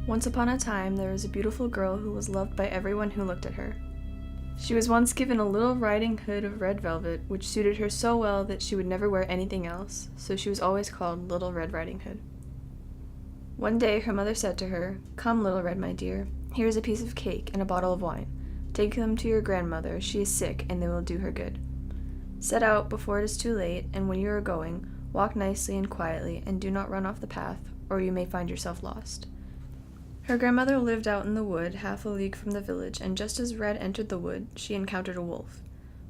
Once upon a time, there was a beautiful girl who was loved by everyone who looked at her. She was once given a little riding hood of red velvet, which suited her so well that she would never wear anything else, so she was always called Little Red Riding Hood. One day her mother said to her, "Come, Little Red, my dear, here is a piece of cake and a bottle of wine. Take them to your grandmother, she is sick, and they will do her good. Set out before it is too late, and when you are going, walk nicely and quietly, and do not run off the path, or you may find yourself lost." Her grandmother lived out in the wood, half a league from the village, and just as Red entered the wood, she encountered a wolf.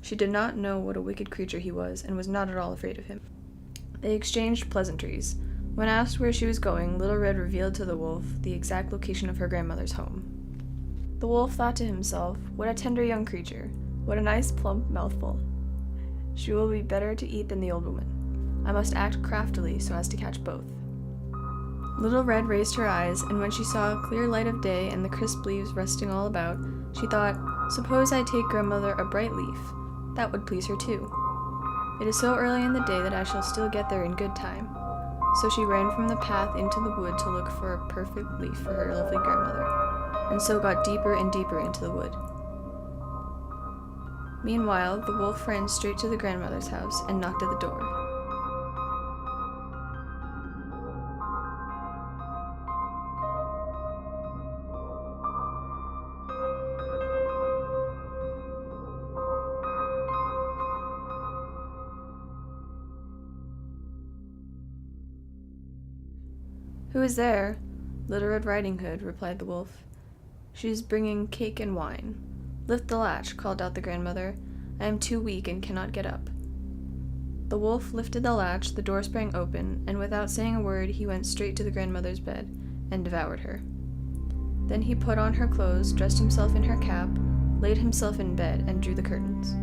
She did not know what a wicked creature he was, and was not at all afraid of him. They exchanged pleasantries. When asked where she was going, Little Red revealed to the wolf the exact location of her grandmother's home. The wolf thought to himself, "What a tender young creature! What a nice plump mouthful! She will be better to eat than the old woman. I must act craftily so as to catch both." Little Red raised her eyes, and when she saw a clear light of day and the crisp leaves resting all about, she thought, "Suppose I take grandmother a bright leaf? That would please her too. It is so early in the day that I shall still get there in good time." So she ran from the path into the wood to look for a perfect leaf for her lovely grandmother, and so got deeper and deeper into the wood. Meanwhile, the wolf ran straight to the grandmother's house and knocked at the door. "Who is there?" "Little Red Riding Hood," replied the wolf. "She is bringing cake and wine." "Lift the latch," called out the grandmother. "I am too weak and cannot get up." The wolf lifted the latch, the door sprang open, and without saying a word he went straight to the grandmother's bed and devoured her. Then he put on her clothes, dressed himself in her cap, laid himself in bed, and drew the curtains.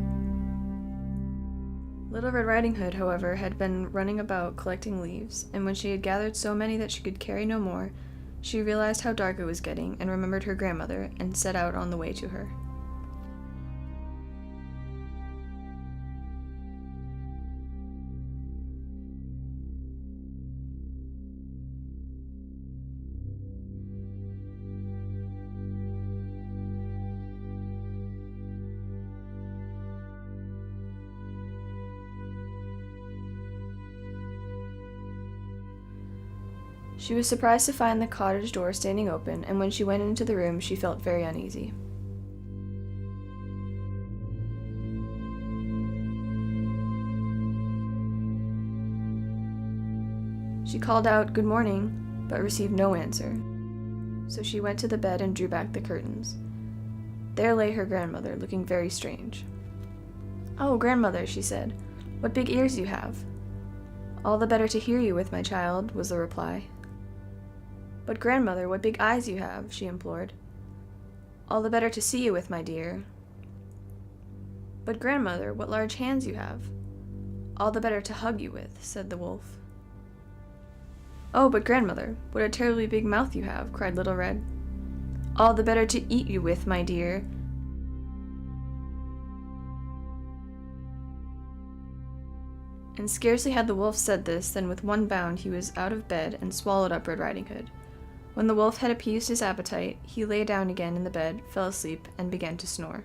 Little Red Riding Hood, however, had been running about collecting leaves, and when she had gathered so many that she could carry no more, she realized how dark it was getting, and remembered her grandmother, and set out on the way to her. She was surprised to find the cottage door standing open, and when she went into the room, she felt very uneasy. She called out, "Good morning," but received no answer. So she went to the bed and drew back the curtains. There lay her grandmother, looking very strange. "Oh, grandmother," she said, "what big ears you have." "All the better to hear you with, my child," was the reply. "But grandmother, what big eyes you have," she implored. "All the better to see you with, my dear." "But grandmother, what large hands you have." "All the better to hug you with," said the wolf. "Oh, but grandmother, what a terribly big mouth you have," cried Little Red. "All the better to eat you with, my dear." And scarcely had the wolf said this than with one bound he was out of bed and swallowed up Red Riding Hood. When the wolf had appeased his appetite, he lay down again in the bed, fell asleep, and began to snore.